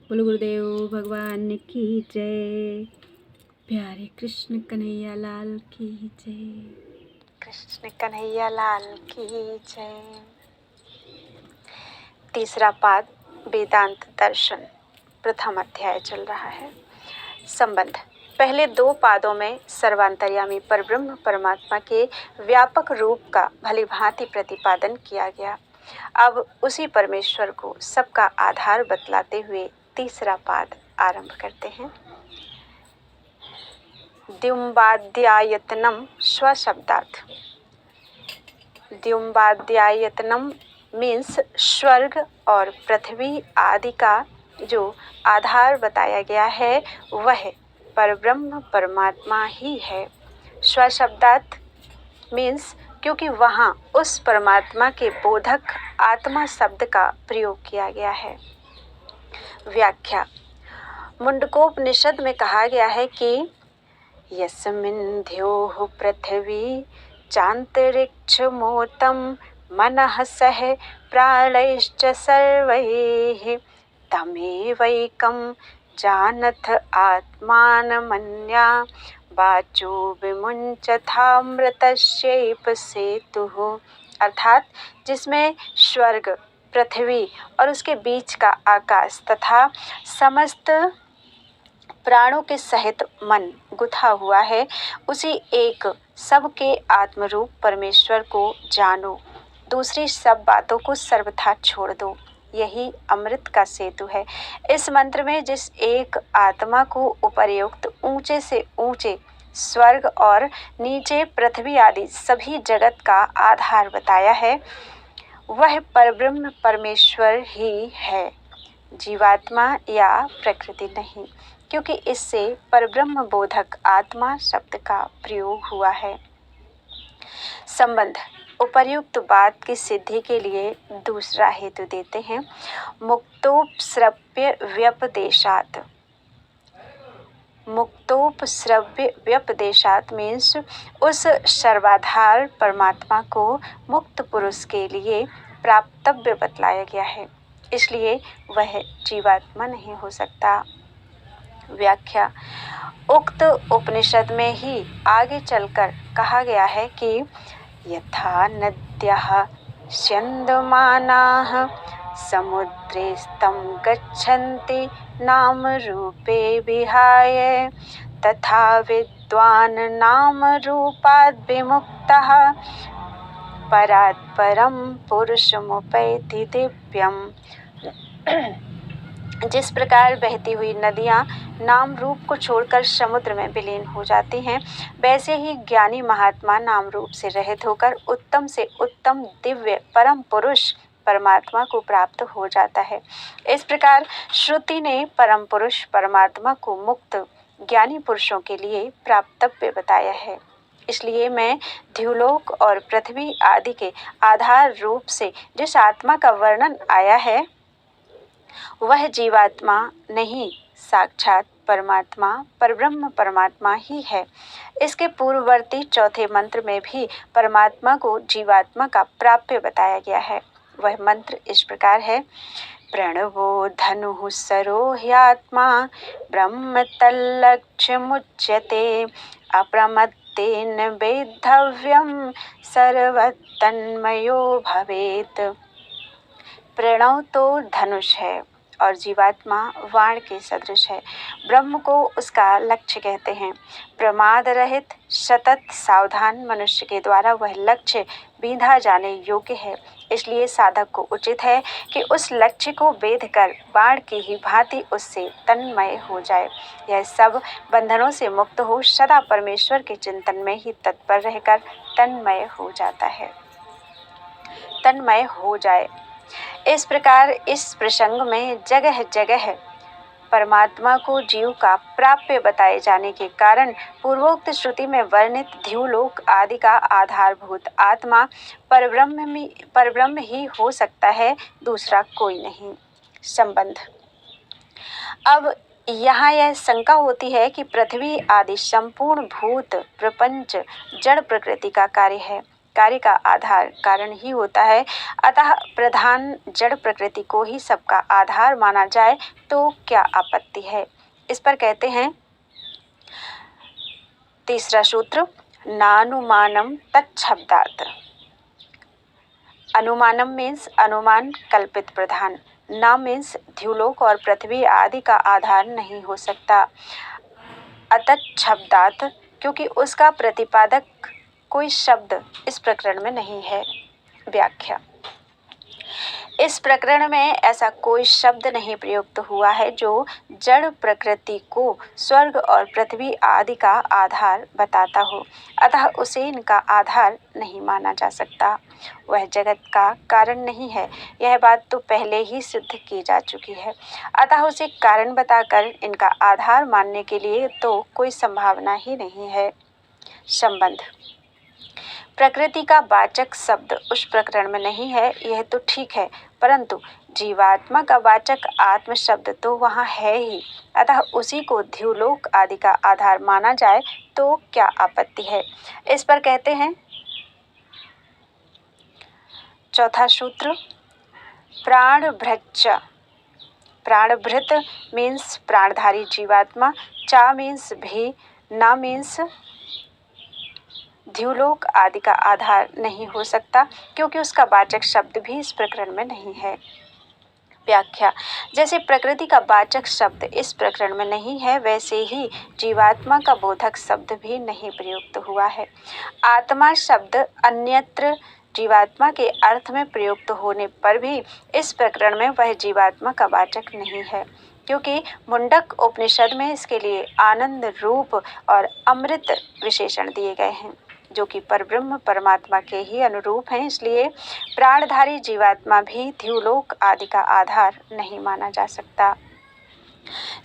बोलो गुरुदेव भगवान की जय। प्यारे कृष्ण कन्हैया लाल की जय। कृष्ण कन्हैया लाल की जय। तीसरा पाद वेदांत दर्शन, प्रथम अध्याय चल रहा है। संबंध। पहले दो पादों में सर्वांतर्यामी परब्रह्म परमात्मा के व्यापक रूप का भलीभांति प्रतिपादन किया गया। अब उसी परमेश्वर को सबका आधार बतलाते हुए तीसरा पाद आरंभ करते हैं। द्युम्बाद्यायतनम स्वशब्दार्थ। द्युम्बाद्यायतनम मीन्स स्वर्ग और पृथ्वी आदि का जो आधार बताया गया है वह परब्रह्म परमात्मा ही है। स्वशब्दार्थ मीन्स क्योंकि वहाँ उस परमात्मा के बोधक आत्मा शब्द का प्रयोग किया गया है। व्याख्या। मुंडकोपनिषद में कहा गया है कि यस्मिन् द्योः पृथ्वी चान्तरिक्षमोतं मनः सह प्राणैश्च सर्वैः तमेवैकं जानथ आत्मानमन्या वाचो विमुञ्चथामृतस्यैव सेतुः। अर्थात जिसमें स्वर्ग, पृथ्वी और उसके बीच का आकाश तथा समस्त प्राणों के सहित मन गुथा हुआ है, उसी एक सबके आत्मरूप परमेश्वर को जानो, दूसरी सब बातों को सर्वथा छोड़ दो। यही अमृत का सेतु है। इस मंत्र में जिस एक आत्मा को उपर्युक्त ऊंचे से ऊंचे स्वर्ग और नीचे पृथ्वी आदि सभी जगत का आधार बताया है, वह परब्रह्म परमेश्वर ही है, जीवात्मा या प्रकृति नहीं, क्योंकि इससे परब्रह्म बोधक आत्मा शब्द का प्रयोग हुआ है। संबंध। उपर्युक्त बात की सिद्धि के लिए दूसरा हेतु देते हैं। मुक्तोपश्रव्य व्यपदेशात्। मुक्तोपश्रव्य व्यपदेशात् मीन्स उस सर्वाधार परमात्मा को मुक्त पुरुष के लिए प्राप्तव्य बतलाया गया है, इसलिए वह जीवात्मा नहीं हो सकता। व्याख्या। उक्त उपनिषद में ही आगे चलकर कहा गया है कि यथा नद्यः स्यन्दमानाः समुद्रेस्तं गच्छन्ति नाम रूपे विहाय तथा विद्वान् नाम रूपाद् विमुक्तः परात् परं पुरुषमुपैति दिव्यम्। जिस प्रकार बहती हुई नदियाँ नाम रूप को छोड़कर समुद्र में विलीन हो जाती हैं, वैसे ही ज्ञानी महात्मा नाम रूप से रहित होकर उत्तम से उत्तम दिव्य परम पुरुष परमात्मा को प्राप्त हो जाता है। इस प्रकार श्रुति ने परम पुरुष परमात्मा को मुक्त ज्ञानी पुरुषों के लिए प्राप्तव्य बताया है। इसलिए मैं द्युलोक और पृथ्वी आदि के आधार रूप से जिस आत्मा का वर्णन आया है वह जीवात्मा नहीं, साक्षात परमात्मा परब्रह्म परमात्मा ही है। इसके पूर्ववर्ती चौथे मंत्र में भी परमात्मा को जीवात्मा का प्राप्य बताया गया है। वह मंत्र इस प्रकार है। प्रणवो धनुः सरो ह्यात्मा ब्रह्म तल्लक्ष्यमुच्यते अप्रमत्तेन वेद्धव्यं सर्वतन्मयो भवेत्। प्रणव तो धनुष है और जीवात्मा वाण के सदृश है। ब्रह्म को उसका लक्ष्य कहते हैं। प्रमाद रहित सतत सावधान मनुष्य के द्वारा वह लक्ष्य बींधा जाने योग्य है। इसलिए साधक को उचित है कि उस लक्ष्य को वेध कर बाण की ही भांति उससे तन्मय हो जाए। यह सब बंधनों से मुक्त हो सदा परमेश्वर के चिंतन में ही तत्पर रहकर तन्मय हो जाता है, तन्मय हो जाए। इस प्रकार इस प्रसंग में जगह जगह परमात्मा को जीव का प्राप्य बताए जाने के कारण पूर्वोक्त श्रुति में वर्णित द्युलोक आदि का आधारभूत आत्मा परब्रह्म ही हो सकता है, दूसरा कोई नहीं। संबंध। अब यहाँ यह शंका होती है कि पृथ्वी आदि संपूर्ण भूत प्रपंच जड़ प्रकृति का कार्य है। कार्य का आधार कारण ही होता है। अतः प्रधान जड़ प्रकृति को ही सबका आधार माना जाए तो क्या आपत्ति है। इस पर कहते हैं तीसरा सूत्र, नानुमानम तच्छब्दात। अनुमानम मीन्स अनुमान कल्पित प्रधान, न मीन्स द्युलोक और पृथ्वी आदि का आधार नहीं हो सकता। अतच्छब्दात क्योंकि उसका प्रतिपादक कोई शब्द इस प्रकरण में नहीं है। व्याख्या, इस प्रकरण में ऐसा कोई शब्द नहीं प्रयुक्त हुआ है जो जड़ प्रकृति को स्वर्ग और पृथ्वी आदि का आधार बताता हो, अतः उसे इनका आधार नहीं माना जा सकता। वह जगत का कारण नहीं है, यह बात तो पहले ही सिद्ध की जा चुकी है, अतः उसे कारण बताकर इनका आधार मानने के लिए तो कोई संभावना ही नहीं है। संबंध, प्रकृति का वाचक शब्द उस प्रकरण में नहीं है, यह तो ठीक है, परंतु जीवात्मा का वाचक आत्म शब्द तो वहाँ है ही, अतः उसी को द्युलोक आदि का आधार माना जाए तो क्या आपत्ति है। इस पर कहते हैं चौथा सूत्र, प्राणभृच। प्राणभृत मीन्स प्राणधारी जीवात्मा, चा मीन्स भी, ना मीन्स द्युलोक आदि का आधार नहीं हो सकता क्योंकि उसका वाचक शब्द भी इस प्रकरण में नहीं है। व्याख्या, जैसे प्रकृति का वाचक शब्द इस प्रकरण में नहीं है, वैसे ही जीवात्मा का बोधक शब्द भी नहीं प्रयुक्त हुआ है। आत्मा शब्द अन्यत्र जीवात्मा के अर्थ में प्रयुक्त होने पर भी इस प्रकरण में वह जीवात्मा का वाचक नहीं है, क्योंकि मुंडक उपनिषद में इसके लिए आनंद रूप और अमृत विशेषण दिए गए हैं, जो कि परब्रह्म परमात्मा के ही अनुरूप हैं। इसलिए प्राणधारी जीवात्मा भी द्युलोक आदि का आधार नहीं माना जा सकता।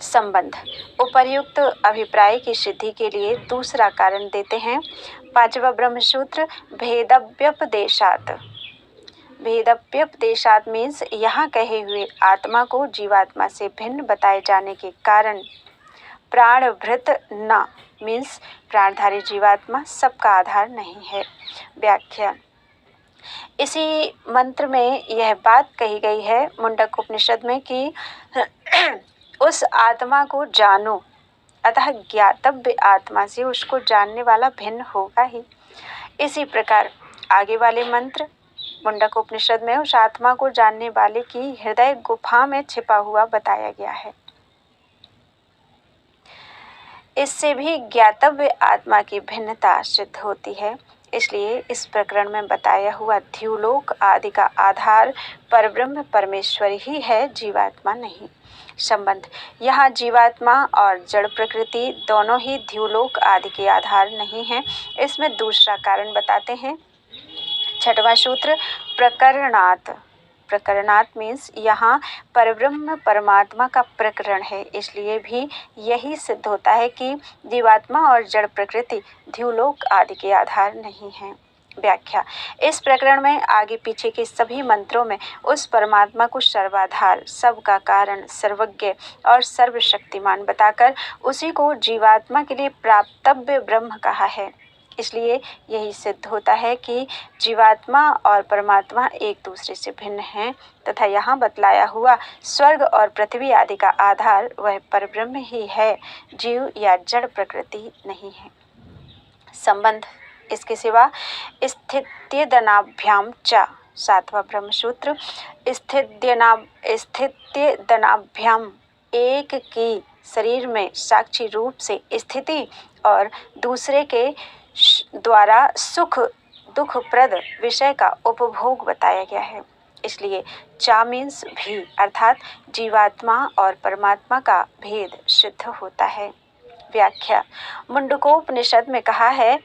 संबंध, उपर्युक्त अभिप्राय की सिद्धि के लिए दूसरा कारण देते हैं। पांचवा ब्रह्मसूत्र, भेदव्यपदेशात। भेदव्यपदेशात मीन्स यहाँ कहे हुए आत्मा को जीवात्मा से भिन्न बताए जाने के कारण। प्राणभृत न मीन्स प्राणधारी जीवात्मा सबका आधार नहीं है। व्याख्या, इसी मंत्र में यह बात कही गई है मुंडक उपनिषद में कि उस आत्मा को जानो, अतः ज्ञातव्य आत्मा से उसको जानने वाला भिन्न होगा ही। इसी प्रकार आगे वाले मंत्र मुंडक उपनिषद में उस आत्मा को जानने वाले की हृदय गुफा में छिपा हुआ बताया गया है। इससे भी ज्ञातव्य आत्मा की भिन्नता सिद्ध होती है। इसलिए इस प्रकरण में बताया हुआ द्युलोक आदि का आधार परब्रह्म परमेश्वर ही है, जीवात्मा नहीं। संबंध, यहाँ जीवात्मा और जड़ प्रकृति दोनों ही द्युलोक आदि के आधार नहीं हैं। इसमें दूसरा कारण बताते हैं। छठवां सूत्र, प्रकरणात्। प्रकरणात् मीन्स यहाँ परब्रह्म परमात्मा का प्रकरण है, इसलिए भी यही सिद्ध होता है कि जीवात्मा और जड़ प्रकृति द्युलोक आदि के आधार नहीं हैं। व्याख्या, इस प्रकरण में आगे पीछे के सभी मंत्रों में उस परमात्मा को सर्वाधार, सबका कारण, सर्वज्ञ और सर्वशक्तिमान बताकर उसी को जीवात्मा के लिए प्राप्तव्य ब्रह्म कहा है। इसलिए यही सिद्ध होता है कि जीवात्मा और परमात्मा एक दूसरे से भिन्न हैं तथा यहाँ बतलाया हुआ स्वर्ग और पृथ्वी आदि का आधार वह परब्रह्म ही है, जीव या जड़ प्रकृति नहीं है। संबंध, इसके सिवा स्थित्यदनाभ्याम च। सातवां ब्रह्मसूत्र, स्थित्यदनाभ्याम एक की शरीर में साक्षी रूप से स्थिति और दूसरे के द्वारा सुख दुखप्रद विषय का उपभोग बताया गया है। इसलिए चा मीन्स भी, अर्थात जीवात्मा और परमात्मा का भेद सिद्ध होता है। व्याख्या, मुंडकोपनिषद में कहा है,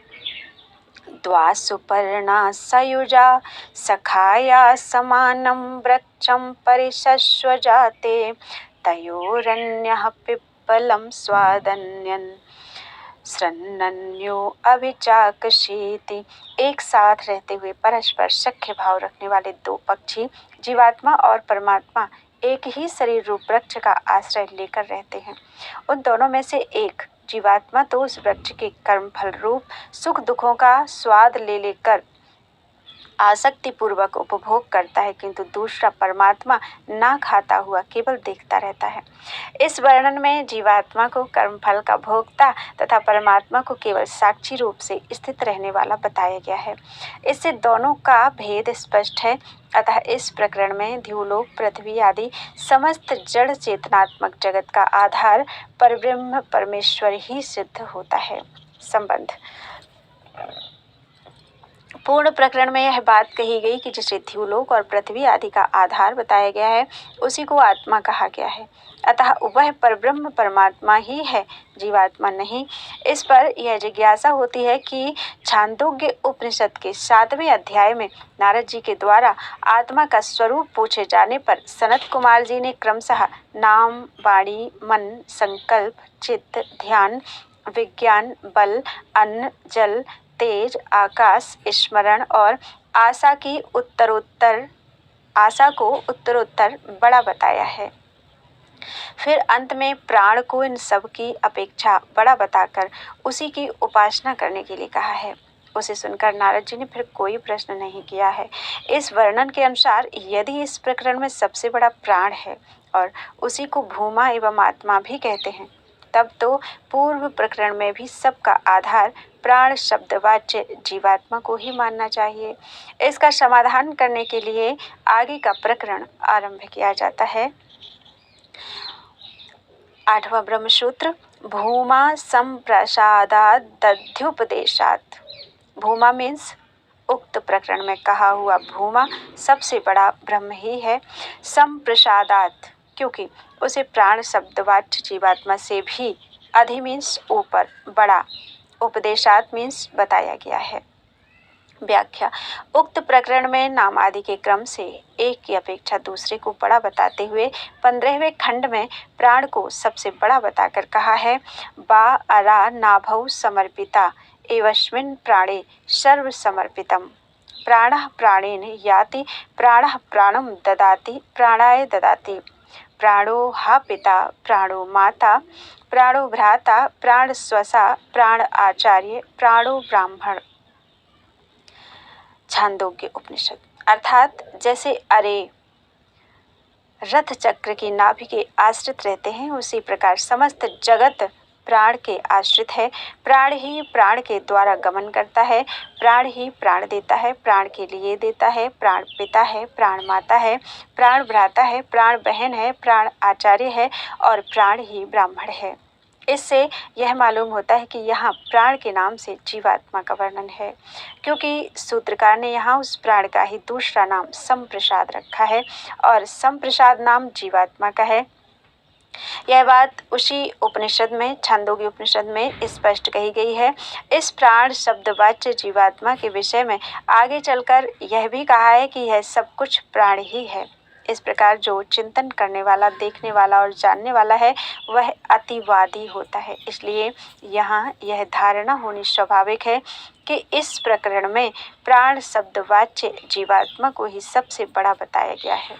द्वा सुपर्णा सयुजा सखाया समानं वृक्षं परिशस्व जाते तयोरन्यः पिप्पलं स्वादन्यन् सृण्वन्यो अभिचाकशीति। एक साथ रहते हुए परस्पर सख्य भाव रखने वाले दो पक्षी जीवात्मा और परमात्मा एक ही शरीर रूप वृक्ष का आश्रय लेकर रहते हैं। उन दोनों में से एक जीवात्मा तो उस वृक्ष के कर्मफल रूप सुख दुखों का स्वाद ले लेकर आसक्ति पूर्वक उपभोग करता है, किंतु दूसरा परमात्मा ना खाता हुआ केवल देखता रहता है। इस वर्णन में जीवात्मा को कर्मफल का भोक्ता तथा परमात्मा को केवल साक्षी रूप से स्थित रहने वाला बताया गया है। इससे दोनों का भेद स्पष्ट है। अतः इस प्रकरण में द्युलोक, पृथ्वी आदि समस्त जड़ चेतनात्मक जगत का आधार परब्रह्म परमेश्वर ही सिद्ध होता है। संबंध पूर्ण प्रकरण में यह बात कही गई कि जिसे द्युलोक और पृथ्वी आदि का आधार बताया गया है उसी को आत्मा कहा गया है। अतः वह परब्रह्म परमात्मा ही है, जीवात्मा नहीं। इस पर यह जिज्ञासा होती है कि छांदोग्य उपनिषद के 7वें अध्याय में नारद जी के द्वारा आत्मा का स्वरूप पूछे जाने पर सनत कुमार जी ने क्रमशः नाम, वाणी, मन, संकल्प, चित्त, ध्यान, विज्ञान, बल, अन्न, जल, तेज, आकाश, स्मरण और आशा को उत्तरोत्तर बड़ा बताया है। फिर अंत में प्राण को इन सब की अपेक्षा बड़ा बताकर उसी की उपासना करने के लिए कहा है। उसे सुनकर नारद जी ने फिर कोई प्रश्न नहीं किया है। इस वर्णन के अनुसार यदि इस प्रकरण में सबसे बड़ा प्राण है और उसी को भूमा एवं आत्मा भी कहते हैं, तब तो पूर्व प्रकरण में भी सबका आधार प्राण शब्दवाच्य जीवात्मा को ही मानना चाहिए। इसका समाधान करने के लिए आगे का प्रकरण आरंभ किया जाता है। 8वां ब्रह्मसूत्र, भूमा संप्रसादात् दध्युपदेशात्। भूमा मीन्स उक्त प्रकरण में कहा हुआ भूमा सबसे बड़ा ब्रह्म ही है। संप्रसादात् क्योंकि उसे प्राण शब्दवाच्य जीवात्मा से भी अधि मीन्स ऊपर, बड़ा, उपदेशात् मीन्स बताया गया है। व्याख्या, उक्त प्रकरण में नाम आदि के क्रम से एक की अपेक्षा दूसरे को बड़ा बताते हुए 15वें खंड में प्राण को सबसे बड़ा बताकर कहा है, बा अरा नाभौ समर्पिता एवस्मिन् प्राणे सर्व समर्पितम्। प्राणः प्राणेन याति, प्राणः प्राणं ददाति, प्राणाय ददाति। प्राणो हा पिता, प्राणो माता, प्राणो भ्राता, प्राण स्वसा, प्राण आचार्य, प्राणो ब्राह्मण। छांदोग्य उपनिषद। अर्थात जैसे अरे रथ चक्र की नाभि के आश्रित रहते हैं, उसी प्रकार समस्त जगत प्राण के आश्रित है। प्राण ही प्राण के द्वारा गमन करता है, प्राण ही प्राण देता है, प्राण के लिए देता है। प्राण पिता है, प्राण माता है, प्राण भ्राता है, प्राण बहन है, प्राण आचार्य है और प्राण ही ब्राह्मण है। इससे यह मालूम होता है कि यहाँ प्राण के नाम से जीवात्मा का वर्णन है, क्योंकि सूत्रकार ने यहाँ उस प्राण का ही दूसरा नाम संप्रसाद रखा है और संप्रसाद नाम जीवात्मा का है। यह बात उसी उपनिषद में, छांदोग्य उपनिषद में स्पष्ट कही गई है। इस प्राण शब्दवाच्य जीवात्मा के विषय में आगे चलकर यह भी कहा है कि यह सब कुछ प्राण ही है। इस प्रकार जो चिंतन करने वाला, देखने वाला और जानने वाला है वह अतिवादी होता है। इसलिए यहाँ यह धारणा होनी स्वाभाविक है कि इस प्रकरण में प्राण शब्दवाच्य जीवात्मा को ही सबसे बड़ा बताया गया है,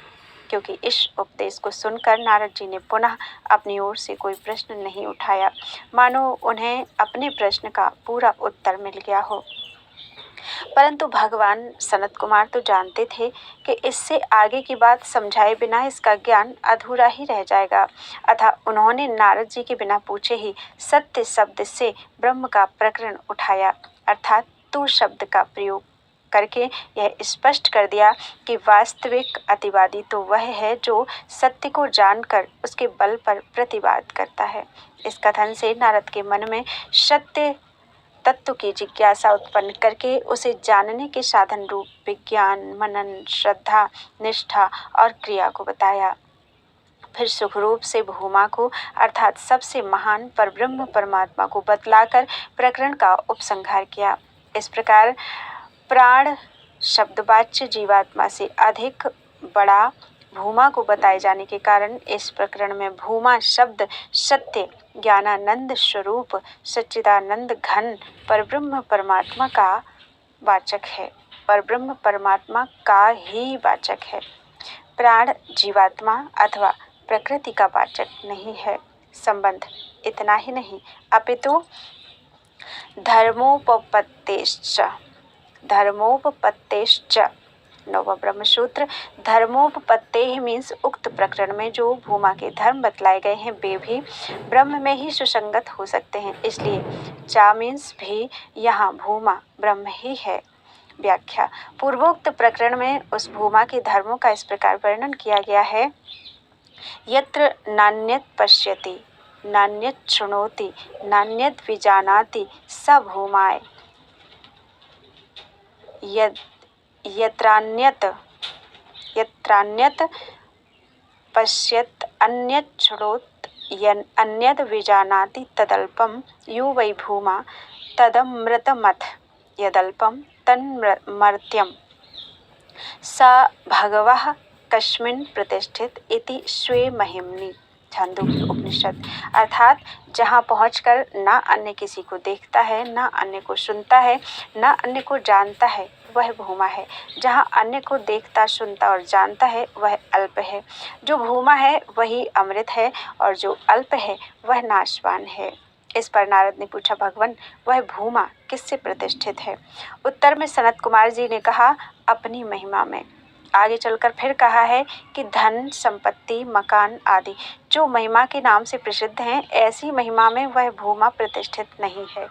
क्योंकि इस उपदेश को सुनकर नारद जी ने पुनः अपनी ओर से कोई प्रश्न नहीं उठाया, मानो उन्हें अपने प्रश्न का पूरा उत्तर मिल गया हो। परंतु भगवान सनत कुमार तो जानते थे कि इससे आगे की बात समझाए बिना इसका ज्ञान अधूरा ही रह जाएगा। अतः उन्होंने नारद जी के बिना पूछे ही सत्य शब्द से ब्रह्म का प्रकरण उठाया, अर्थात तू शब्द का प्रयोग करके यह स्पष्ट कर दिया कि वास्तविक अतिवादी तो वह है जो सत्य को जानकर उसके बल पर प्रतिवाद करता है। इस कथन से नारद के मन में सत्य तत्व की जिज्ञासा उत्पन्न करके उसे जानने के साधन रूप विज्ञान, मनन, श्रद्धा, निष्ठा और क्रिया को बताया। फिर सुखरूप से भूमा को अर्थात सबसे महान परब्रह्म परमात्मा को बतलाकर प्रकरण का उपसंहार किया। इस प्रकार प्राण शब्दवाच्य जीवात्मा से अधिक बड़ा भूमा को बताए जाने के कारण इस प्रकरण में भूमा शब्द सत्य, ज्ञानानंद स्वरूप, सच्चिदानंद घन परब्रह्म परमात्मा का वाचक है, परब्रह्म परमात्मा का ही वाचक है। प्राण जीवात्मा अथवा प्रकृति का वाचक नहीं है। संबंध इतना ही नहीं, अपितु धर्मोपपत्तेश्च धर्मोपपत्तेश्च। नौवां ब्रह्मसूत्र धर्मोपपत्ते मीन्स उक्त प्रकरण में जो भूमा के धर्म बतलाए गए हैं वे भी ब्रह्म में ही सुसंगत हो सकते हैं, इसलिए चा मीन्स भी यहाँ भूमा ब्रह्म ही है। व्याख्या पूर्वोक्त प्रकरण में उस भूमा के धर्मों का इस प्रकार वर्णन किया गया है। यत्र नान्यत् पश्यति नान्यत् शृणोति नान्यत् विजानाति स भूमाय। यत्रान्यत् पश्यत् अन्यत् शृणोत् अन्यद् विजानाति तदल्पं यो वै भूमा तदमृतमथ यदल्पं तन्मर्त्यं स भगवः कस्मिन् प्रतिष्ठित इति स्वे महिम्नि। छांदोग्य उपनिषद। अर्थात जहाँ पहुंचकर ना अन्य किसी को देखता है, ना अन्य को सुनता है, ना अन्य को जानता है, वह भूमा है। जहाँ अन्य को देखता, सुनता और जानता है वह अल्प है। जो भूमा है वही अमृत है और जो अल्प है वह नाशवान है। इस पर नारद ने पूछा, भगवान वह भूमा किससे प्रतिष्ठित है? उत्तर में सनत कुमार जी ने कहा, अपनी महिमा में। आगे चलकर फिर कहा है कि धन, संपत्ति, मकान आदि जो महिमा के नाम से प्रसिद्ध हैं, ऐसी महिमा में वह भूमा प्रतिष्ठित नहीं है,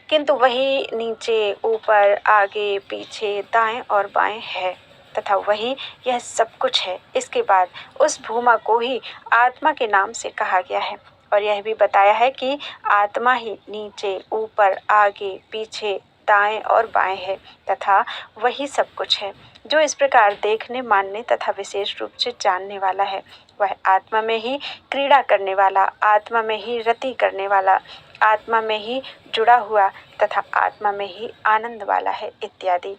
किंतु वही नीचे, ऊपर, आगे, पीछे, दाएं और बाएं है तथा वही यह सब कुछ है। इसके बाद उस भूमा को ही आत्मा के नाम से कहा गया है और यह भी बताया है कि आत्मा ही नीचे, ऊपर, आगे, पीछे, दाएं और बाएं है तथा वही सब कुछ है। जो इस प्रकार देखने, मानने तथा विशेष रूप से जानने वाला है वह आत्मा में ही क्रीड़ा करने वाला, आत्मा में ही रति करने वाला, आत्मा में ही जुड़ा हुआ तथा आत्मा में ही आनंद वाला है इत्यादि।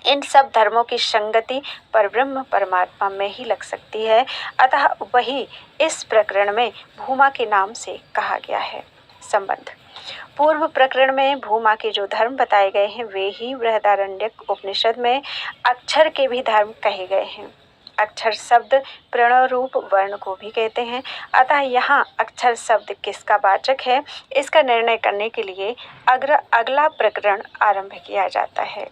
इन सब धर्मों की संगति परब्रह्म परमात्मा में ही लग सकती है, अतः वही इस प्रकरण में भूमा के नाम से कहा गया है। संबंध पूर्व प्रकरण में भूमा के जो धर्म बताए गए हैं वे ही बृहदारण्यक उपनिषद में अक्षर के भी धर्म कहे गए हैं। अक्षर शब्द प्रणव रूप वर्ण को भी कहते हैं, अतः यहाँ अक्षर शब्द किसका वाचक है इसका निर्णय करने के लिए अगला प्रकरण आरंभ किया जाता है।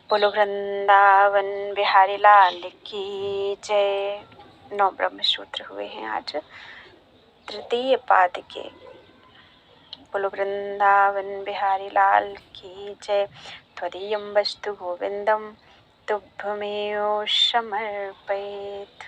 बोलो वृंदावन बिहारी लाल की जय। 9 ब्रह्म सूत्र हुए हैं आज तृतीय पाद के। बोलो वृंदावन बिहारी लाल की जय। त्वदीयं वस्तु गोविंदम तुभ्यमेव समर्पयेत्।